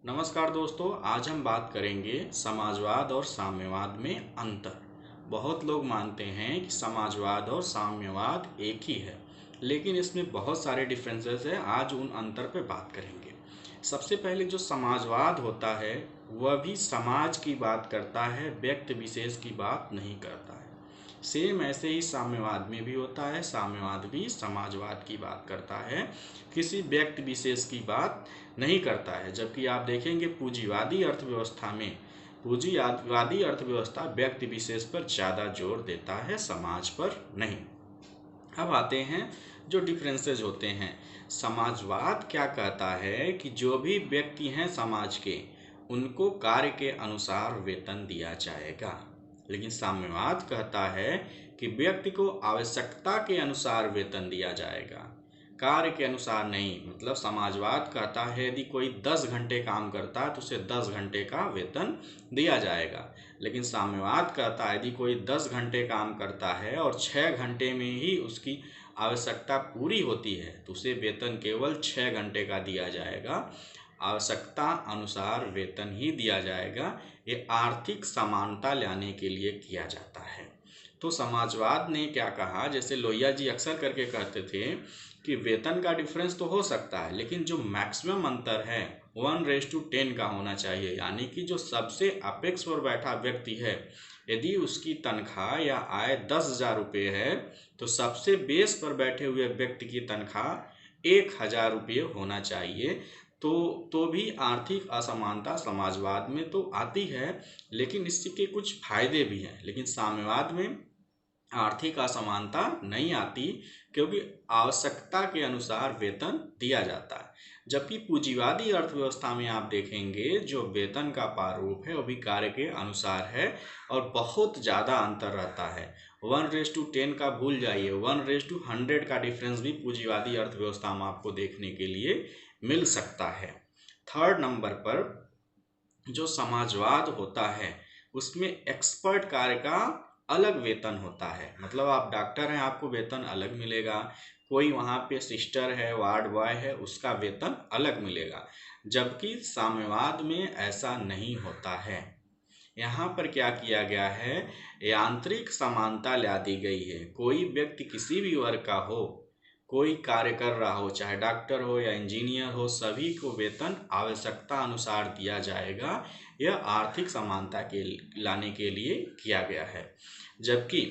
नमस्कार दोस्तों, आज हम बात करेंगे समाजवाद और साम्यवाद में अंतर। बहुत लोग मानते हैं कि समाजवाद और साम्यवाद एक ही है, लेकिन इसमें बहुत सारे डिफरेंसेस हैं। आज उन अंतर पे बात करेंगे। सबसे पहले जो समाजवाद होता है वह भी समाज की बात करता है, व्यक्ति विशेष की बात नहीं करता है। सेम ऐसे ही साम्यवाद में भी होता है। साम्यवाद भी समाजवाद की बात करता है, किसी व्यक्ति विशेष की बात नहीं करता है। जबकि आप देखेंगे पूंजीवादी अर्थव्यवस्था में पूंजीवादी अर्थव्यवस्था व्यक्ति विशेष पर ज़्यादा जोर देता है, समाज पर नहीं। अब आते हैं जो डिफरेंसेस होते हैं। समाजवाद क्या कहता है कि जो भी व्यक्ति हैं समाज के, उनको कार्य के अनुसार वेतन दिया जाएगा। लेकिन साम्यवाद कहता है कि व्यक्ति को आवश्यकता के अनुसार वेतन दिया जाएगा, कार्य के अनुसार नहीं। मतलब समाजवाद कहता है यदि कोई 10 घंटे काम करता है तो उसे 10 घंटे का वेतन दिया जाएगा। लेकिन साम्यवाद कहता है यदि कोई 10 घंटे काम करता है और 6 घंटे में ही उसकी आवश्यकता पूरी होती है तो उसे वेतन केवल 6 घंटे का दिया जाएगा, आवश्यकता अनुसार वेतन ही दिया जाएगा। ये आर्थिक समानता लाने के लिए किया जाता है। तो समाजवाद ने क्या कहा, जैसे लोहिया जी अक्सर करके कहते थे कि वेतन का डिफरेंस तो हो सकता है, लेकिन जो मैक्सिमम अंतर है 1:10 का होना चाहिए। यानी कि जो सबसे अपेक्स पर बैठा व्यक्ति है, यदि उसकी तनख्वाह या आय 10,000 रुपये है तो सबसे बेस पर बैठे हुए व्यक्ति की तनख्वाह 1,000 रुपये होना चाहिए। तो भी आर्थिक असमानता समाजवाद में तो आती है, लेकिन इसके कुछ फायदे भी हैं। लेकिन साम्यवाद में आर्थिक असमानता नहीं आती, क्योंकि आवश्यकता के अनुसार वेतन दिया जाता है। जबकि पूंजीवादी अर्थव्यवस्था में आप देखेंगे जो वेतन का प्रारूप है वो भी कार्य के अनुसार है और बहुत ज़्यादा अंतर रहता है। 1:10 का भूल जाइए, 1:100 का डिफरेंस भी पूंजीवादी अर्थव्यवस्था में आपको देखने के लिए मिल सकता है। थर्ड नंबर पर जो समाजवाद होता है उसमें एक्सपर्ट कार्य का अलग वेतन होता है। मतलब आप डॉक्टर हैं, आपको वेतन अलग मिलेगा। कोई वहाँ पे सिस्टर है, वार्ड बॉय है, उसका वेतन अलग मिलेगा। जबकि साम्यवाद में ऐसा नहीं होता है। यहाँ पर क्या किया गया है, यांत्रिक समानता ला दी गई है। कोई व्यक्ति किसी भी वर्ग का हो, कोई कार्य कर रहा हो, चाहे डॉक्टर हो या इंजीनियर हो, सभी को वेतन आवश्यकता अनुसार दिया जाएगा। यह आर्थिक समानता के लाने के लिए किया गया है। जबकि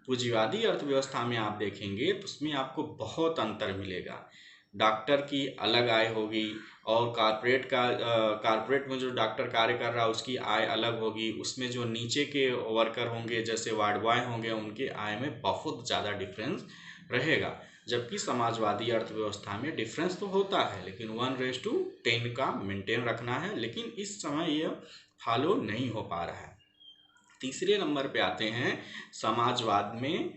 पूंजीवादी अर्थव्यवस्था में आप देखेंगे तो उसमें आपको बहुत अंतर मिलेगा। डॉक्टर की अलग आय होगी और कारपोरेट में जो डॉक्टर कार्य कर रहा है उसकी आय अलग होगी। उसमें जो नीचे के वर्कर होंगे जैसे वार्ड बॉय होंगे, उनके आय में बहुत ज़्यादा डिफरेंस रहेगा। जबकि समाजवादी अर्थव्यवस्था में डिफरेंस तो होता है, लेकिन 1:10 का मेंटेन रखना है, लेकिन इस समय यह फॉलो नहीं हो पा रहा है। तीसरे नंबर पे आते हैं, समाजवाद में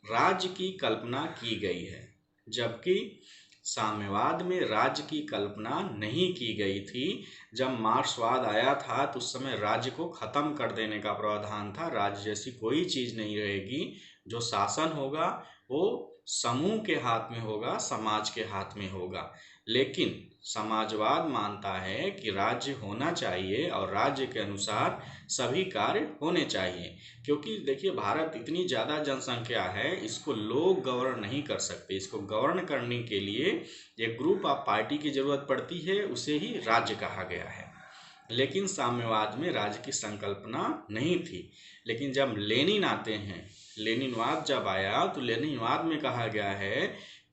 राज्य की कल्पना की गई है, जबकि साम्यवाद में राज्य की कल्पना नहीं की गई थी। जब मार्क्सवाद आया था तो उस समय राज्य को खत्म कर देने का प्रावधान था। राज्य जैसी कोई चीज़ नहीं रहेगी। जो शासन होगा वो समूह के हाथ में होगा, समाज के हाथ में होगा। लेकिन समाजवाद मानता है कि राज्य होना चाहिए और राज्य के अनुसार सभी कार्य होने चाहिए। क्योंकि देखिए भारत इतनी ज़्यादा जनसंख्या है, इसको लोग गवर्न नहीं कर सकते। इसको गवर्न करने के लिए एक ग्रुप ऑफ पार्टी की ज़रूरत पड़ती है, उसे ही राज्य कहा गया है। लेकिन साम्यवाद में राज्य की संकल्पना नहीं थी। लेकिन जब लेनिन आते हैं, लेनिनवाद जब आया तो लेनिनवाद में कहा गया है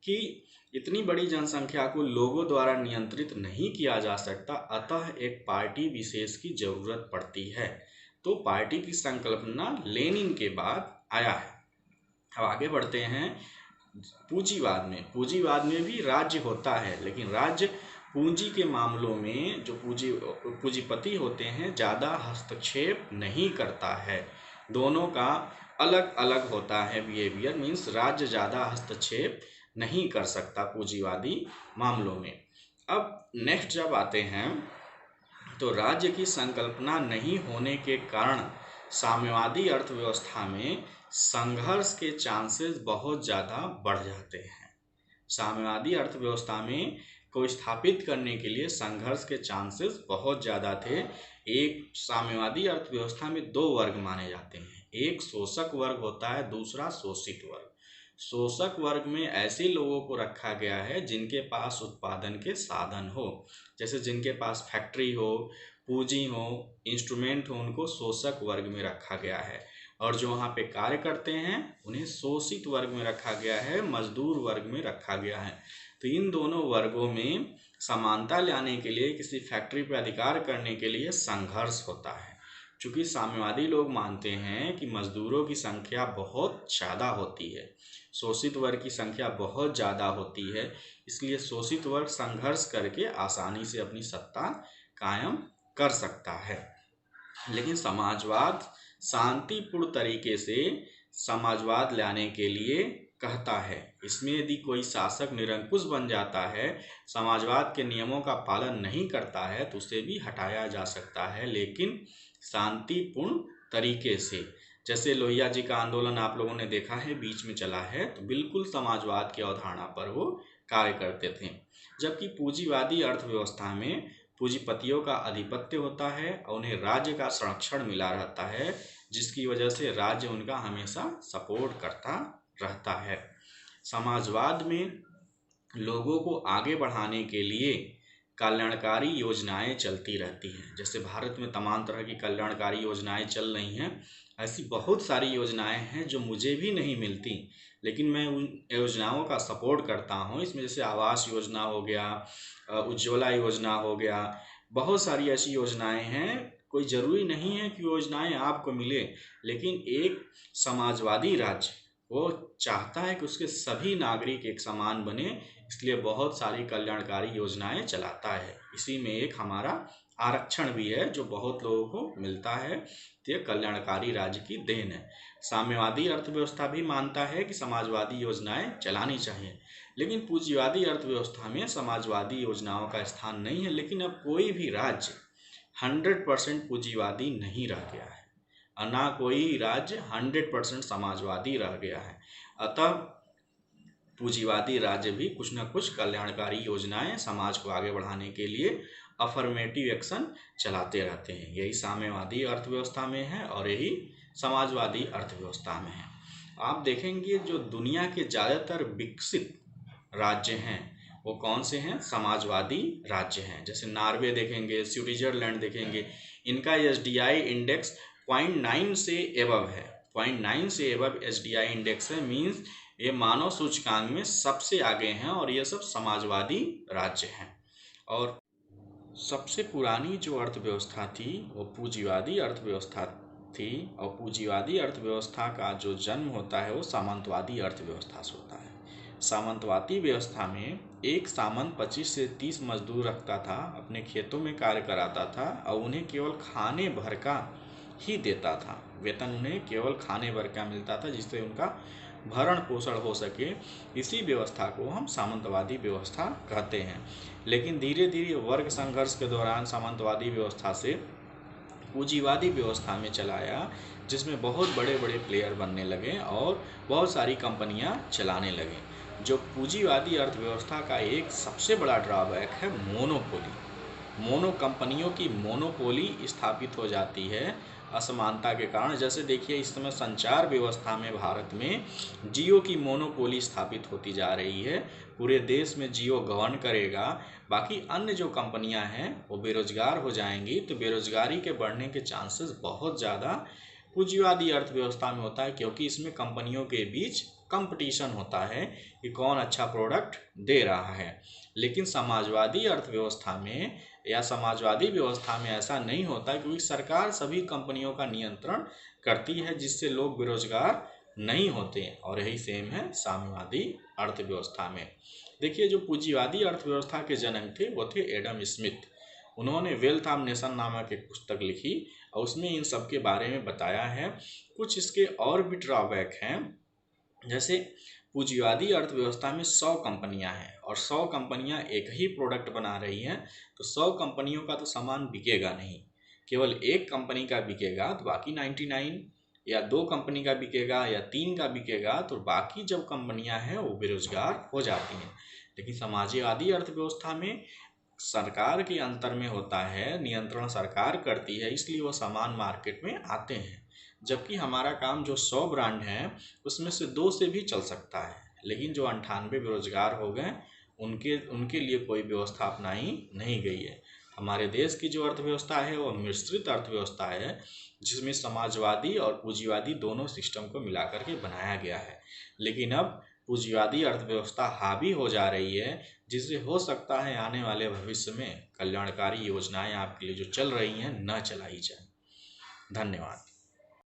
कि इतनी बड़ी जनसंख्या को लोगों द्वारा नियंत्रित नहीं किया जा सकता, अतः एक पार्टी विशेष की जरूरत पड़ती है। तो पार्टी की संकल्पना लेनिन के बाद आया है। अब आगे बढ़ते हैं पूंजीवाद में। पूंजीवाद में भी राज्य होता है, लेकिन राज्य पूंजी के मामलों में जो पूंजीपति होते हैं ज़्यादा हस्तक्षेप नहीं करता है। दोनों का अलग अलग होता है बिहेवियर। मीन्स राज्य ज़्यादा हस्तक्षेप नहीं कर सकता पूंजीवादी मामलों में। अब नेक्स्ट जब आते हैं तो राज्य की संकल्पना नहीं होने के कारण साम्यवादी अर्थव्यवस्था में संघर्ष के चांसेस बहुत ज़्यादा बढ़ जाते हैं। साम्यवादी अर्थव्यवस्था में को स्थापित करने के लिए संघर्ष के चांसेस बहुत ज़्यादा थे। एक साम्यवादी अर्थव्यवस्था में दो वर्ग माने जाते हैं, एक शोषक वर्ग होता है, दूसरा शोषित वर्ग। शोषक वर्ग में ऐसे लोगों को रखा गया है जिनके पास उत्पादन के साधन हो, जैसे जिनके पास फैक्ट्री हो, पूंजी हो, इंस्ट्रूमेंट हो, उनको शोषक वर्ग में रखा गया है। और जो वहाँ पे कार्य करते हैं उन्हें शोषित वर्ग में रखा गया है, मजदूर वर्ग में रखा गया है। तो इन दोनों वर्गों में समानता लाने के लिए, किसी फैक्ट्री पर अधिकार करने के लिए संघर्ष होता है। चूँकि साम्यवादी लोग मानते हैं कि मजदूरों की संख्या बहुत ज़्यादा होती है, शोषित वर्ग की संख्या बहुत ज़्यादा होती है, इसलिए शोषित वर्ग संघर्ष करके आसानी से अपनी सत्ता कायम कर सकता है। लेकिन समाजवाद शांतिपूर्ण तरीके से समाजवाद लाने के लिए कहता है। इसमें यदि कोई शासक निरंकुश बन जाता है, समाजवाद के नियमों का पालन नहीं करता है, तो उसे भी हटाया जा सकता है, लेकिन शांतिपूर्ण तरीके से। जैसे लोहिया जी का आंदोलन आप लोगों ने देखा है, बीच में चला है, तो बिल्कुल समाजवाद की अवधारणा पर वो कार्य करते थे। जबकि पूंजीवादी अर्थव्यवस्था में पूंजीपतियों का आधिपत्य होता है और उन्हें राज्य का संरक्षण मिला रहता है, जिसकी वजह से राज्य उनका हमेशा सपोर्ट करता रहता है। समाजवाद में लोगों को आगे बढ़ाने के लिए कल्याणकारी योजनाएं चलती रहती हैं। जैसे भारत में तमाम तरह की कल्याणकारी योजनाएं चल रही हैं, ऐसी बहुत सारी योजनाएं हैं जो मुझे भी नहीं मिलती, लेकिन मैं उन योजनाओं का सपोर्ट करता हूं। इसमें जैसे आवास योजना हो गया, उज्ज्वला योजना हो गया, बहुत सारी ऐसी योजनाएं हैं। कोई ज़रूरी नहीं है कि योजनाएं आपको मिले, लेकिन एक समाजवादी राज्य वो चाहता है कि उसके सभी नागरिक एक समान बने, इसलिए बहुत सारी कल्याणकारी योजनाएं चलाता है। इसी में एक हमारा आरक्षण भी है जो बहुत लोगों को मिलता है, तो ये कल्याणकारी राज्य की देन है। साम्यवादी अर्थव्यवस्था भी मानता है कि समाजवादी योजनाएं चलानी चाहिए, लेकिन पूंजीवादी अर्थव्यवस्था में समाजवादी योजनाओं का स्थान नहीं है। लेकिन अब कोई भी राज्य 100% पूंजीवादी नहीं रह गया है, और ना कोई राज्य 100% समाजवादी रह गया है। अतः पूंजीवादी राज्य भी कुछ न कुछ कल्याणकारी योजनाएं समाज को आगे बढ़ाने के लिए अफर्मेटिव एक्शन चलाते रहते हैं। यही साम्यवादी अर्थव्यवस्था में है और यही समाजवादी अर्थव्यवस्था में है। आप देखेंगे जो दुनिया के ज़्यादातर विकसित राज्य हैं वो कौन से हैं? समाजवादी राज्य हैं। जैसे नॉर्वे देखेंगे, स्विट्जरलैंड देखेंगे, इनका एसडीआई इंडेक्स 0.9 से एबव है। 0.9 से एबव एसडीआई इंडेक्स है, मीन्स ये मानव सूचकांक में सबसे आगे हैं, और ये सब समाजवादी राज्य हैं। और सबसे पुरानी जो अर्थव्यवस्था थी वो पूंजीवादी अर्थव्यवस्था थी, और पूंजीवादी अर्थव्यवस्था का जो जन्म होता है वो सामंतवादी अर्थव्यवस्था से होता है। सामंतवादी व्यवस्था में एक सामंत 25 से 30 मजदूर रखता था, अपने खेतों में कार्य कराता था, और उन्हें केवल खाने भर का ही देता था। वेतन उन्हें केवल खाने भर का मिलता था, जिससे उनका भरण पोषण हो सके। इसी व्यवस्था को हम सामंतवादी व्यवस्था कहते हैं। लेकिन धीरे धीरे वर्ग संघर्ष के दौरान सामंतवादी व्यवस्था से पूंजीवादी व्यवस्था में चलाया, जिसमें बहुत बड़े बड़े प्लेयर बनने लगे और बहुत सारी कंपनियां चलाने लगे। जो पूंजीवादी अर्थव्यवस्था का एक सबसे बड़ा ड्रॉबैक है मोनोपोली। मोनो कंपनियों की मोनोपोली स्थापित हो जाती है असमानता के कारण। जैसे देखिए इस समय संचार व्यवस्था में भारत में जियो की मोनोपोली स्थापित होती जा रही है। पूरे देश में जियो गवर्न करेगा, बाकी अन्य जो कंपनियां हैं वो बेरोजगार हो जाएंगी। तो बेरोजगारी के बढ़ने के चांसेस बहुत ज़्यादा पूंजीवादी अर्थव्यवस्था में होता है, क्योंकि इसमें कंपनियों के बीच कंपटीशन होता है कि कौन अच्छा प्रोडक्ट दे रहा है। लेकिन समाजवादी अर्थव्यवस्था में या समाजवादी व्यवस्था में ऐसा नहीं होता, क्योंकि सरकार सभी कंपनियों का नियंत्रण करती है, जिससे लोग बेरोजगार नहीं होते। और यही सेम है साम्यवादी अर्थव्यवस्था में। देखिए जो पूंजीवादी अर्थव्यवस्था के जनक थे वो थे एडम स्मिथ। उन्होंने वेल्थ ऑफ नेशन नामक एक पुस्तक लिखी और उसमें इन सब के बारे में बताया है। कुछ इसके और भी ड्रॉबैक हैं, जैसे पूंजीवादी अर्थव्यवस्था में 100 कंपनियां हैं और 100 कंपनियां एक ही प्रोडक्ट बना रही हैं, तो 100 कंपनियों का तो सामान बिकेगा नहीं, केवल एक कंपनी का बिकेगा, तो बाकी 99 या 2 कंपनी का बिकेगा या 3 का बिकेगा, तो बाकी जब कंपनियां हैं वो बेरोजगार हो जाती हैं। लेकिन समाजवादी अर्थव्यवस्था में सरकार के अंतर में होता है, नियंत्रण सरकार करती है, इसलिए वो सामान मार्केट में आते हैं। जबकि हमारा काम जो 100 ब्रांड हैं उसमें से 2 से भी चल सकता है, लेकिन जो 98 बेरोजगार हो गए उनके उनके लिए कोई व्यवस्था अपनाई नहीं गई है। हमारे देश की जो अर्थव्यवस्था है वो मिश्रित अर्थव्यवस्था है, जिसमें समाजवादी और पूंजीवादी दोनों सिस्टम को मिला करके बनाया गया है। लेकिन अब पूंजीवादी अर्थव्यवस्था हावी हो जा रही है, जिससे हो सकता है आने वाले भविष्य में कल्याणकारी योजनाएं आपके लिए जो चल रही हैं न चलाई जाए। धन्यवाद।